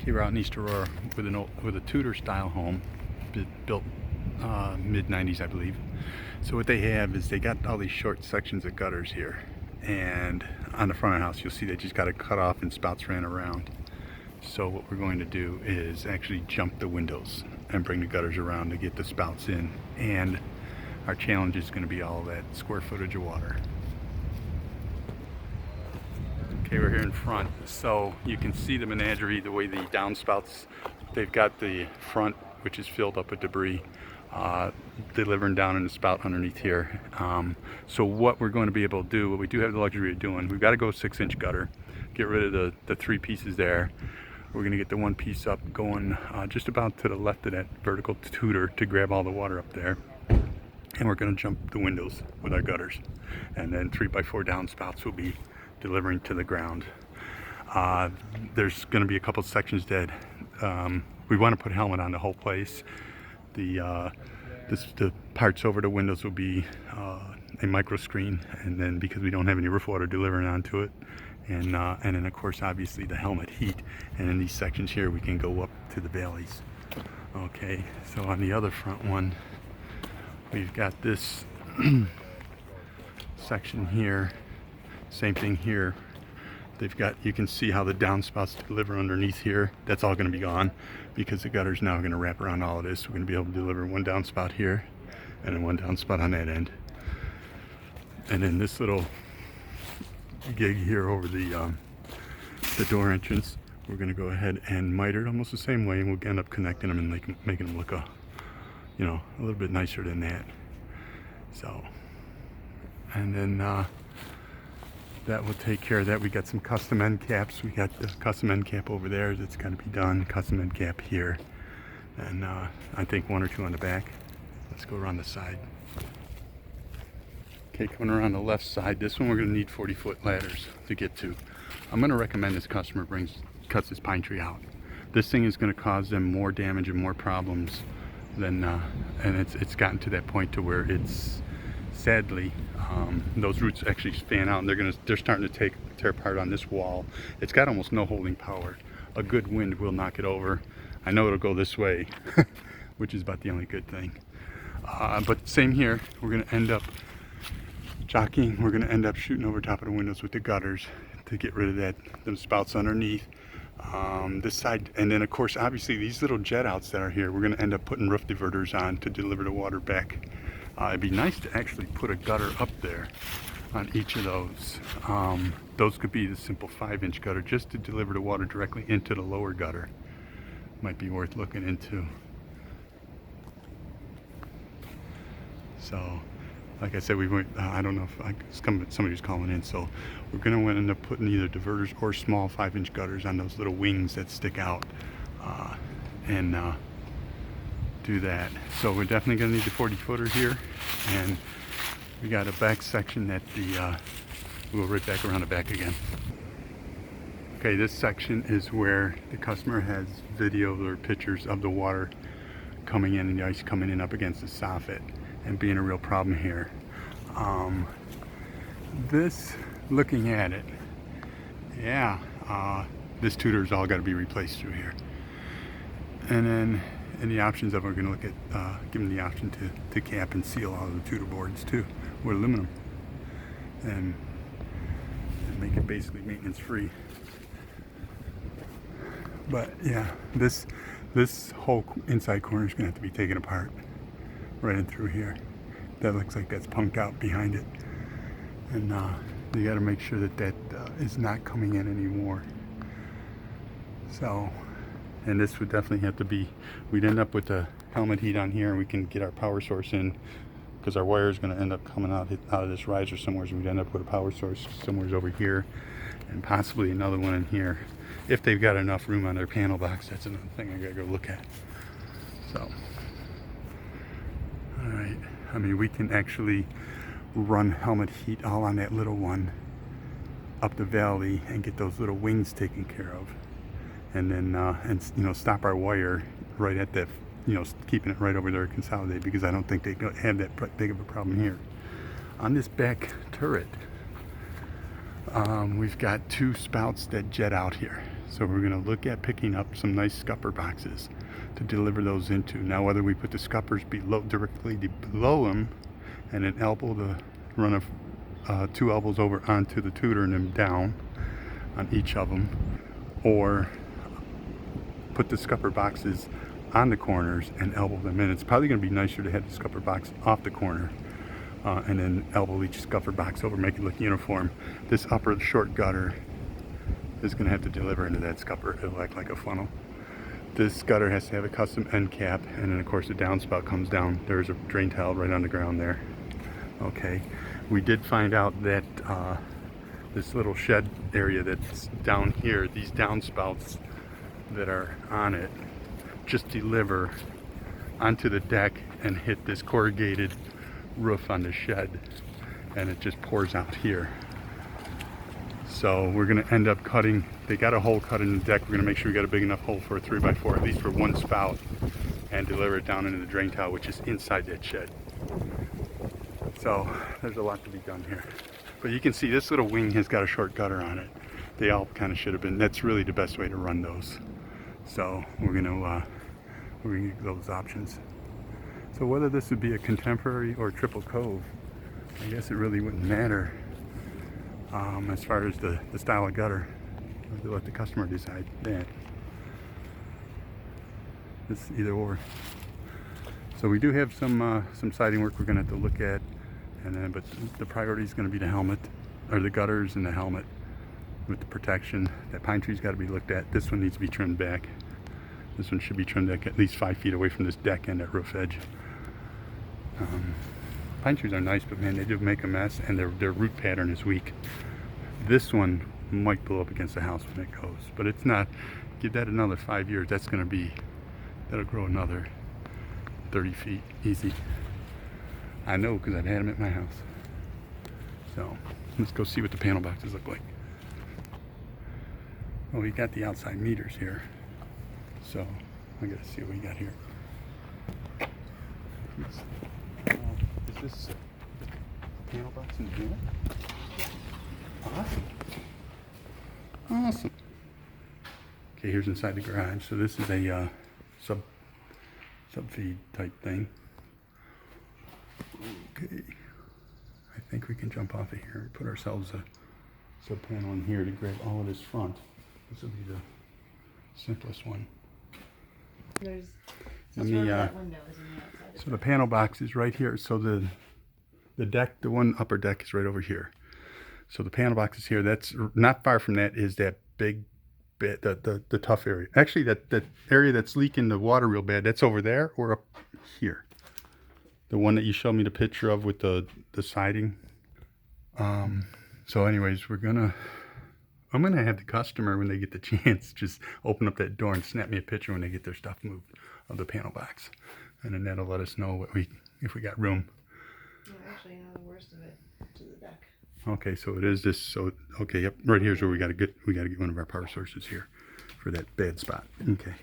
Okay, we're out in East Aurora with a Tudor style home built mid-90s, I believe. So what they have is they got all these short sections of gutters here, and on the front of the house you'll see they just got it cut off and spouts ran around. So what we're going to do is actually jump the windows and bring the gutters around to get the spouts in, and our challenge is going to be all that square footage of water. Okay, we're here in front, so you can see the menagerie, the way the downspouts, they've got the front, which is filled up with debris, delivering down in the spout underneath here. So what we're going to be able to do, what we do have the luxury of doing, we've got to go 6-inch gutter, get rid of the 3 pieces there. We're going to get the 1 piece up going just about to the left of that vertical Tudor to grab all the water up there. And we're going to jump the windows with our gutters. And then 3x4 downspouts will be delivering to the ground. There's going to be a couple sections that we want to put a helmet on the whole place. The parts over the windows will be a micro screen, and then because we don't have any roof water delivering onto it, and then of course obviously the helmet heat. And in these sections here we can go up to the valleys. Okay, so on the other front one we've got this section here. Same thing here. They've got, you can see how the downspouts deliver underneath here. That's all going to be gone because the gutter's now going to wrap around all of this. We're going to be able to deliver 1 downspout here and then 1 downspout on that end. And then this little gig here over the door entrance, we're going to go ahead and miter it almost the same way, and we'll end up connecting them and making them look a little bit nicer than that. So, and then that will take care of that. We got some custom end caps. We got the custom end cap over there that's got to be done. Custom end cap here, and I think 1 or 2 on the back. Let's go around the side. Okay, coming around the left side, this one we're going to need 40-foot ladders to get to. I'm going to recommend this customer cuts this pine tree out. This thing is going to cause them more damage and more problems than, and it's gotten to that point to where it's sadly those roots actually fan out, and they're starting to tear apart on this wall. It's got almost no holding power. A good wind will knock it over. I know it'll go this way, which is about the only good thing. But same here, we're going to end up jockeying. We're going to end up shooting over top of the windows with the gutters to get rid of them spouts underneath. This side, and then of course obviously these little jet outs that are here, we're going to end up putting roof diverters on to deliver the water back. It'd be nice to actually put a gutter up there on each of those. Those could be the simple 5-inch gutter just to deliver the water directly into the lower gutter. Might be worth looking into. So like I said, we went, I don't know if somebody was calling in, so we're going to end up putting either diverters or small 5-inch gutters on those little wings that stick out, and do that. So we're definitely going to need the 40-footer here, and we got a back section that we'll go right back around the back again. Okay, this section is where the customer has videos or pictures of the water coming in and the ice coming in up against the soffit and being a real problem here. This, looking at it, yeah, this Tudor's all got to be replaced through here. And then in the options of it, we're going to look at giving the option to cap and seal all of the Tudor boards too with aluminum, and make it basically maintenance free. But yeah, this whole inside corner is going to have to be taken apart right in through here. That looks like that's punked out behind it, and you got to make sure that is not coming in anymore. So, and this would definitely have to be, we'd end up with a helmet heat on here, and we can get our power source in, because our wire is going to end up coming out of this riser somewhere, so we'd end up with a power source somewhere over here, and possibly another one in here if they've got enough room on their panel box. That's another thing I gotta go look at. So, all right, I mean, we can actually run helmet heat all on that little one up the valley and get those little wings taken care of, and then stop our wire right at that, keeping it right over there consolidated, because I don't think they have that big of a problem here. On this back turret, we've got 2 spouts that jet out here. So we're going to look at picking up some nice scupper boxes to deliver those into. Now whether we put the scuppers directly below them and an elbow to run 2 elbows over onto the tutor and then down on each of them, or put the scupper boxes on the corners and elbow them in. It's probably going to be nicer to have the scupper box off the corner and then elbow each scupper box over, make it look uniform. This upper short gutter is going to have to deliver into that scupper. It'll act like a funnel. This gutter has to have a custom end cap, and then of course the downspout comes down. There's a drain towel right on the ground there. Okay, we did find out that this little shed area that's down here, these downspouts that are on it just deliver onto the deck and hit this corrugated roof on the shed, and it just pours out here. So we're going to end up cutting, they got a hole cut in the deck. We're going to make sure we got a big enough hole for a 3x4, at least for one spout, and deliver it down into the drain towel, which is inside that shed. So there's a lot to be done here. But you can see this little wing has got a short gutter on it. They all kind of should have been. That's really the best way to run those. So we're gonna get those options. So whether this would be a contemporary or triple cove, I guess it really wouldn't matter as far as the style of gutter. We'll let the customer decide that. It's either or. So we do have some siding work we're gonna have to look at, and then but the priority is gonna be the helmet, or the gutters and the helmet with the protection. That pine tree's got to be looked at. This one needs to be trimmed back. This one should be trimmed back at least 5 feet away from this deck and that roof edge. Pine trees are nice, but man, they do make a mess, and their root pattern is weak. This one might blow up against the house when it goes, but it's not. Give that another 5 years, that's going to be, that'll grow another 30 feet easy. I know, because I've had them at my house. So let's go see what the panel boxes look like. Well, we got the outside meters here, so I gotta see what we got here. Is this panel box in here? Awesome. Awesome. Okay, here's inside the garage. So this is a sub feed type thing. Okay. I think we can jump off of here and put ourselves a sub panel in here to grab all of this front. This will be the simplest one. There's Let me, that window is on the outside. So the panel box is right here. So the deck, the one upper deck is right over here. So the panel box is here. That's not far from that is that big bit, the tough area. Actually, that area that's leaking the water real bad, that's over there or up here. The one that you showed me the picture of with the siding. So anyways, I'm gonna have the customer, when they get the chance, just open up that door and snap me a picture when they get their stuff moved of the panel box, and then that'll let us know if we got room. No, actually, no, the worst of it to the deck. Okay, so it is this. So okay, yep, right here's where we gotta get one of our power sources here for that bad spot. Okay.